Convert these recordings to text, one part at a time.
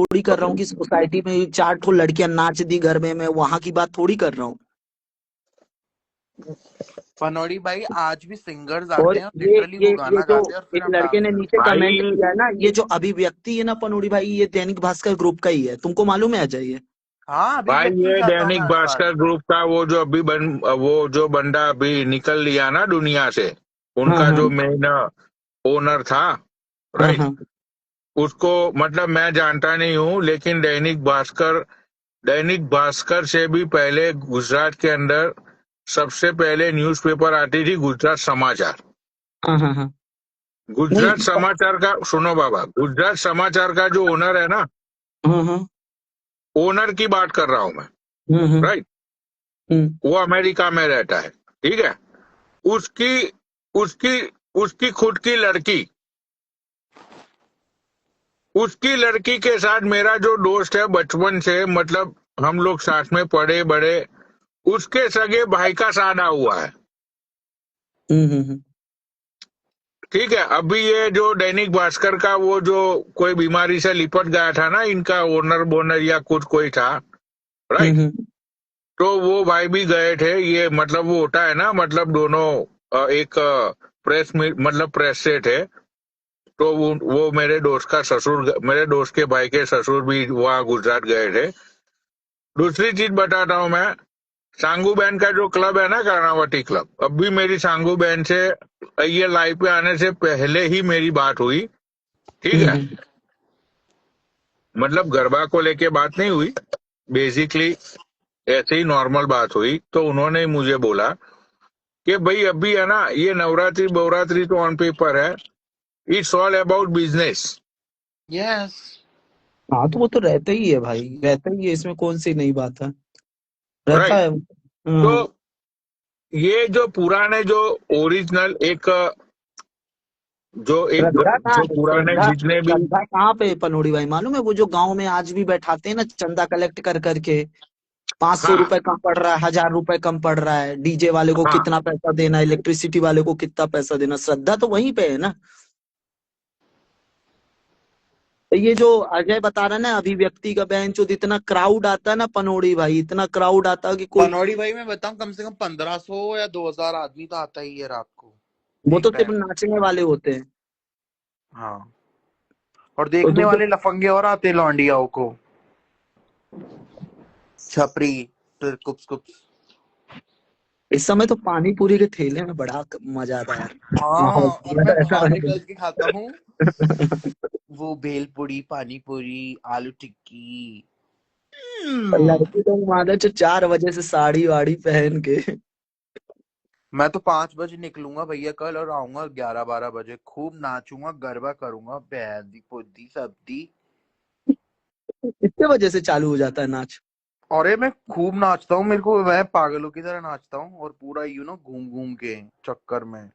थोड़ी कर रहा हूँ कि सोसाइटी में 4 ठो लड़कियां नाच दी घर में, मैं वहां की बात थोड़ी कर रहा हूँ। पनौड़ी भाई आज भी सिंगर्स और आते हैं और ये लिटरली ये वो ये गाना जो गाते हैं और फिर एक हम लड़के डांस ने नीचे करते हैं। कमेंट भाई किया है ना, ये जो अभिव्यक्ति है ना पनोड़ी भाई, ये दैनिक भास्कर ग्रुप का ही है, तुमको मालूम है अजय? ये हाँ अभी भाई व्यक्ति ये जाता हूँ मैं दैनिक हर बार। भास्कर ग्रुप का वो जो बंदा अभी निकल लिया ना दुनिया से, हाँ उनका हाँ जो मेन ओनर था, हाँ राइट, हाँ उसको मतलब मैं जानता नहीं हूँ, लेकिन दैनिक भास्कर से भी पहले गुजरात के अंदर सबसे पहले न्यूज़पेपर आती थी गुजरात समाचार। हाँ हाँ हाँ। नहीं। गुजरात समाचार का सुनो बाबा, गुजरात समाचार का जो ओनर है ना, हाँ हाँ। ओनर की बात कर रहा हूं मैं, हम्म। राइट, हम्म वो अमेरिका में रहता है, ठीक है। उसकी उसकी उसकी खुद की लड़की, उसकी लड़की के साथ मेरा जो दोस्त है बचपन से, मतलब हम लोग साथ में पढ़े बड़े, उसके सगे भाई का शादी हुआ है, हम्म। ठीक है। अभी ये जो दैनिक भास्कर का वो जो कोई बीमारी से लिपट गया था ना, इनका ओनर बोनर या कुछ कोई था, राइट, हम्म। तो वो भाई भी गए थे। ये मतलब वो होता है ना, मतलब दोनों एक प्रेस में, मतलब प्रेस से थे, तो वो मेरे दोस्त का ससुर, मेरे दोस्त के भाई के ससुर भी वहाँ गुजरात गए थे। दूसरी चीज बताता हूँ मैं, सांगू बहन का जो क्लब है ना, कर्णावती क्लब, अब भी मेरी सांगू बहन से ये लाइव पे आने से पहले ही मेरी बात हुई, ठीक है। हम्म। मतलब गरबा को लेके बात नहीं हुई, बेसिकली ऐसे ही नॉर्मल बात हुई, तो उन्होंने मुझे बोला कि भाई अभी है ना, ये नवरात्रि बहुरात्रि तो ऑन पेपर है, it's all about business, yes. हाँ तो वो तो रहता ही है भाई, रहता ही है, इसमें कौन सी नई बात है, रहता राइट। है। तो ये जो पुराने जो ओरिजिनल एक श्रद्धा कहाँ जो है? पुराने श्रद्धा जितने भी, श्रद्धा कहाँ पे है पनोड़ी भाई, मालूम है? वो जो गांव में आज भी बैठाते हैं ना चंदा कलेक्ट कर करके, 500 रुपए हाँ कम पड़ रहा है, 1000 रुपए कम पड़ रहा है, डीजे वाले को हाँ, कितना पैसा देना, इलेक्ट्रिसिटी वाले को कितना पैसा देना, श्रद्धा तो वहीं पे है ना। तो ये जो अजय बता रहा है ना अभिव्यक्ति का बेंच, इतना क्राउड आता है ना पनोड़ी भाई, इतना क्राउड आता है कि कोई, पनौड़ी भाई मैं बताऊं कम से कम 1500 या 2000 आदमी तो आता ही है रात को वो एक तो सिर्फ टाइम में। नाचने वाले होते हैं। हाँ और और देखने दूसरे वाले लफंगे और आते लौंडियाओं को, छपरी, फिर कुप्स कुप्स। इस समय तो पानी पूरी के ठेले में बड़ा मजा आता है यार, हाँ माहौल और मैं बाहर निकल के खाता हूँ वो भेलपुरी, पानी पूरी, आलू टिक्की। लड़की तो मानो जो 4 बजे से साड़ी वाड़ी पहन के, मैं तो 5 बजे निकलूंगा भैया कल और आऊंगा 11-12 बजे, खूब नाचूंगा, गरबा करूंगा, बेहदी पुद्दी सब्दी। कितने बजे से चालू हो जाता है नाच? अरे मैं खूब नाचता हूँ, मेरे को मैं पागलों की तरह नाचता हूँ और पूरा घूम घूम के चक्कर में।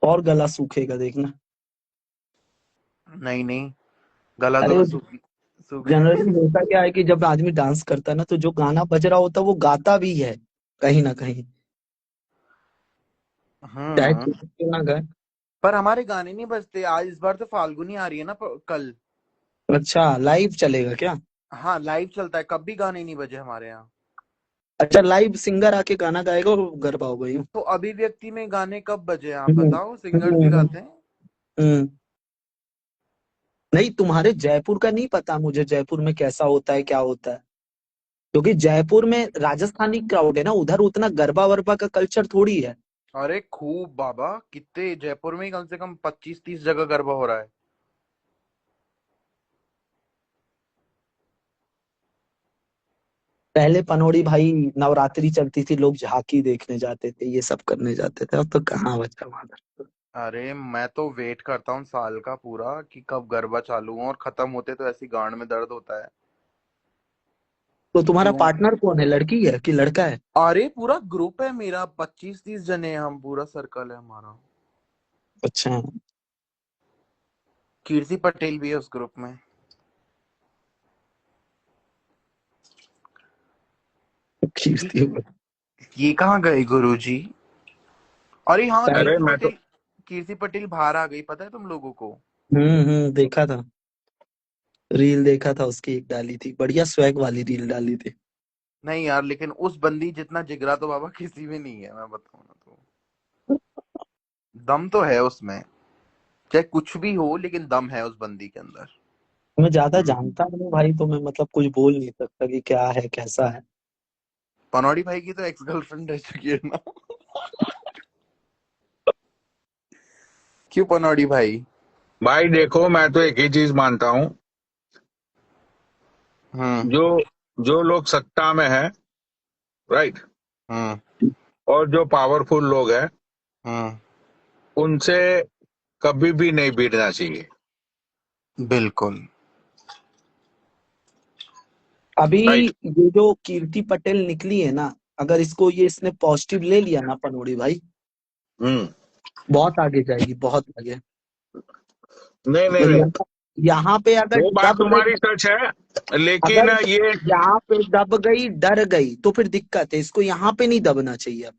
और गला सूखेगा देखना। नहीं नहीं, गला तो अरे मैं सूख जनरली होता क्या है कि जब आदमी डांस करता है ना, तो जो गाना बज रहा होता है वो गाता भी है कहीं ना कहीं, चाहे हम्म। खुद क्यों ना गाए। पर हमारे गाने नहीं बजते आज, इस बार तो फाल्गुनी आ रही है ना कल। अच्छा, लाइव चलेगा क्या? हाँ लाइव चलता है, कब भी गाने नहीं बजे हमारे यहाँ। अच्छा, लाइव सिंगर आके गाना गाएगा और गरबा होगा यूं? तो अभिव्यक्ति में गाने कब बजे आप हम्म बताओ, सिंगर्स भी हम्म गाते हैं। हम्म। नहीं, तुम्हारे जयपुर का नहीं पता मुझे, जयपुर में कैसा होता है क्या होता है, क्योंकि जयपुर में राजस्थानी क्राउड है ना, उधर उतना गरबा वरबा का कल्चर थोड़ी है। अरे खूब बाबा, कितने जयपुर में ही कम से कम 25-30 जगह गरबा हो रहा है। पहले पनोड़ी भाई नवरात्रि चलती थी, लोग झांकी देखने जाते थे, ये सब करने जाते थे, अब तो कहाँ बचा वहां। अरे मैं तो वेट करता हूँ साल का पूरा कि कब गरबा चालू हो, और खत्म होते तो ऐसी गांड में दर्द होता है तो तुम्हारा क्यों। पार्टनर कौन है, लड़की है कि लड़का है? अरे पूरा ग्रुप है मेरा, 25-30 जने हैं हम, पूरा सर्कल है हमारा। अच्छा। कीर्ति पटेल भी है उस ग्रुप में। ये खींचती है। ये कहाँ गए गुरुजी। अरे हाँ पहले। अरे मैं तो, कीर्ति पटेल बाहर आ गई, पता है तुम लोगों को। देखा था। रील देखा था उसकी, एक डाली थी, बढ़िया स्वैग वाली रील डाली थी। नहीं यार, लेकिन उस बंदी जितना जिगरा तो बाबा किसी में नहीं है, मैं बताऊं ना तो। दम तो है उसमें, चाहे कुछ भी हो, लेकिन दम है उस बंदी के अंदर। मैं ज्यादा जानता नहीं भाई, तो मैं मतलब कुछ बोल नहीं सकता कि क्या है कैसा है। पनौड़ी भाई की तो एक्स गर्लफ्रेंड रह चुकी है ना। क्यों पनौड़ी भाई? भाई देखो, मैं तो एक ही चीज मानता हूँ, हम्म। जो जो लोग सत्ता में है, राइट, हम्म। और जो पावरफुल लोग हैं, हम्म। उनसे कभी भी नहीं भिड़ना चाहिए। बिल्कुल। अभी राइट। ये जो कीर्ति पटेल निकली है ना, अगर इसको ये इसने पॉजिटिव ले लिया ना पनोड़ी भाई, हम्म। बहुत आगे जाएगी, बहुत आगे। नहीं नहीं नहीं, मतलब यहाँ पे अगर वो बात दब तुम्हारी गई, सच है, लेकिन अगर ये यहाँ पे दब गई, डर गई, तो फिर दिक्कत है। इसको यहाँ पे नहीं दबना चाहिए अब।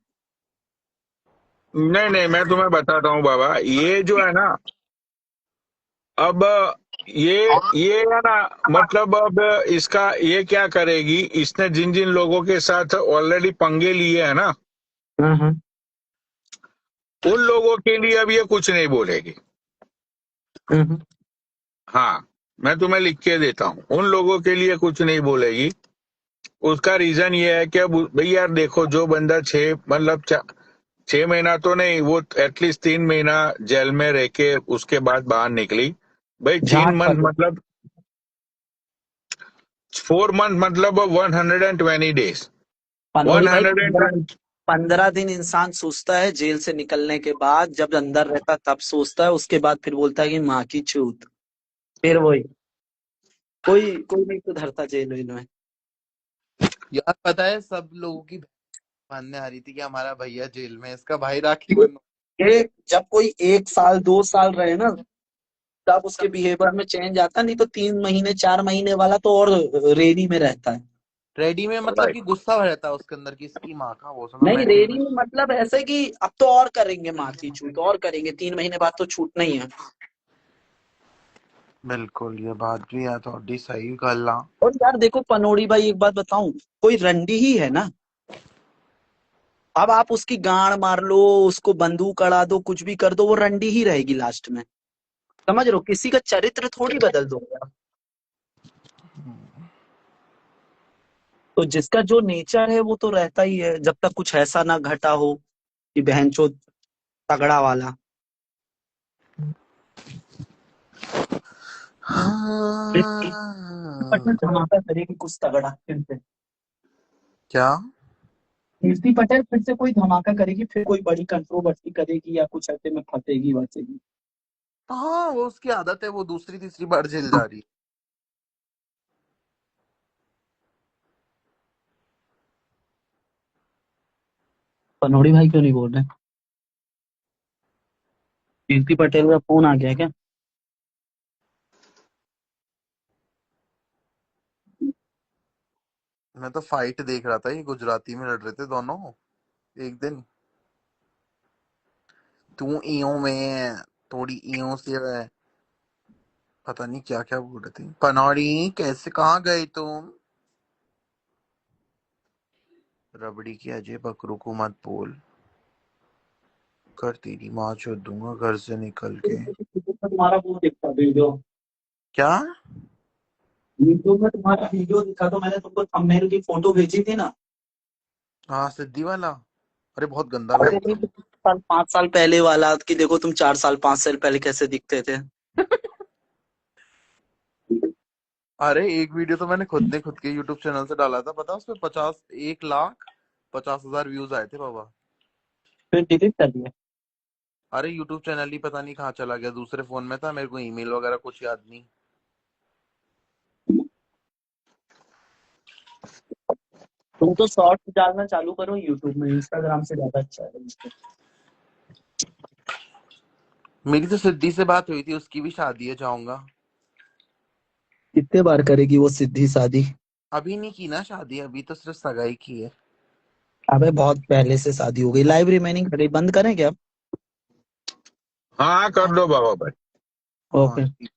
नहीं नहीं, मैं तुम्हें बताता हूँ बाबा, ये जो है ना, अब ये है ना, मतलब अब इसका ये क्या करेगी, इसने जिन जिन लोगों के साथ ऑलरेडी पंगे लिए हैं ना, हाँ हाँ। उन लोगों के लिए अब ये कुछ नहीं बोलेगी। हाँ। हाँ, मैं तुम्हें लिख के देता हूँ, उन लोगों के लिए कुछ नहीं बोलेगी। उसका रीजन ये है कि अब भाई यार देखो, जो बंदा 6 महीना तो नहीं, वो एटलीस्ट 3 महीना जेल में रह के उसके बाद बाहर निकली। भाई तीन जांच मंथ पड़े। मतलब 4 मंथ मतलब 120 डेज। वन पनोड़ी भाई, हंड्रेड 15 दिन इंसान सोचता है जेल से निकलने के बाद, जब अंदर रहता तब सोचता है, उसके बाद फिर बोलता है कि माँ की चूत। फिर वही, कोई कोई नहीं सुधरता जेल वेल में। यार पता है, सब लोगों की मानने आ रही थी कि हमारा भैया जेल में है, इसका भाई राखी बन। ये जब कोई 1 साल 2 साल रहे ना, तब उसके बिहेवियर में चेंज आता, नहीं तो 3 महीने 4 महीने वाला तो और रेडी में रहता है। रेडी में मतलब कि गुस्सा रहता है उसके अंदर की, इसकी माँ का वो सुनो, नहीं, मैं जेल रेडी में। में मतलब ऐसे कि अब तो और करेंगे माँ की छूट, और करेंगे, 3 महीने बाद तो छूटना ही है। बिल्कुल, ये बात भी है, थोड़ी सही गल आ। और यार देखो पनोड़ी भाई, एक बात बताऊं, कोई रंडी ही है ना, अब आप उसकी गांड मार लो, उसको बंदूक अड़ा दो, कुछ भी कर दो, वो रंडी ही रहेगी लास्ट में। समझ रहे हो, किसी का चरित्र थोड़ी बदल दोगे आप। तो जिसका जो नेचर है वो तो रहता ही है, जब तक कुछ ऐसा ना घटा हो कि बहनचोद तगड़ा वाला। फिर पटेल हाँ। धमाका करेगी कुछ तगड़ा फिर से। क्या? कीर्ति पटेल फिर से कोई धमाका करेगी, फिर कोई बड़ी कंट्रोवर्सी करेगी या कुछ ऐसे में फंसेगी वैसेगी। हाँ, वो उसकी आदत है, वो दूसरी तीसरी बार जेल जा रही है। पनोड़ी भाई क्यों नहीं बोल रहे? कीर्ति पटेल का फोन आ गया क्या? मैं तो फाइट देख रहा था, ये गुजराती में लड़ रहे थे दोनों एक दिन। तू इयो में थोड़ी इयो से है, पता नहीं क्या क्या बोल रहे थे। पनौड़ी कैसे, कहाँ गए तुम? रबड़ी की अजय बकरू को मत बोल, कर तेरी माँ चोद दूंगा घर से निकल के। तुम्हारा वो दिखता वीडियो, क्या? वीडियो में तुम्हारा वीडियो दिखा, तो मैंने तुमको थंबनेल की फोटो भेजी थी ना। हाँ, सिद्धि वाला। अरे बहुत गंदा अरे लग नहीं, रहा। 4 साल 5 साल पहले वाला, कि देखो तुम 4 साल 5 साल पहले कैसे दिखते थे। अरे एक वीडियो तो मैंने खुद ने खुद के यूट्यूब चैनल से डाला था, पता उसमें 1,50,50,000 व्यूज आए थे बाबा। फिर डिलीट कर दिया। अरे यूट्यूब चैनल ही पता नहीं कहाँ चला गया, दूसरे फोन में था, मेरे को ईमेल वगैरह कुछ याद नहीं। तुम तो शॉर्ट्स डालना चालू करो यूट्यूब में, इंस्टाग्राम से ज्यादा अच्छा है। मेरी तो सिद्धि से बात हुई थी, उसकी भी शादी है, जाऊंगा। कितने बार करेगी वो सिद्धि शादी? अभी नहीं की ना शादी, अभी तो सिर्फ सगाई की है। अबे बहुत पहले से शादी हो गई। लाइव रिमेनिंग करें, बंद करें क्या? हाँ कर दो बाबा भाई। हाँ ओके। ठीक।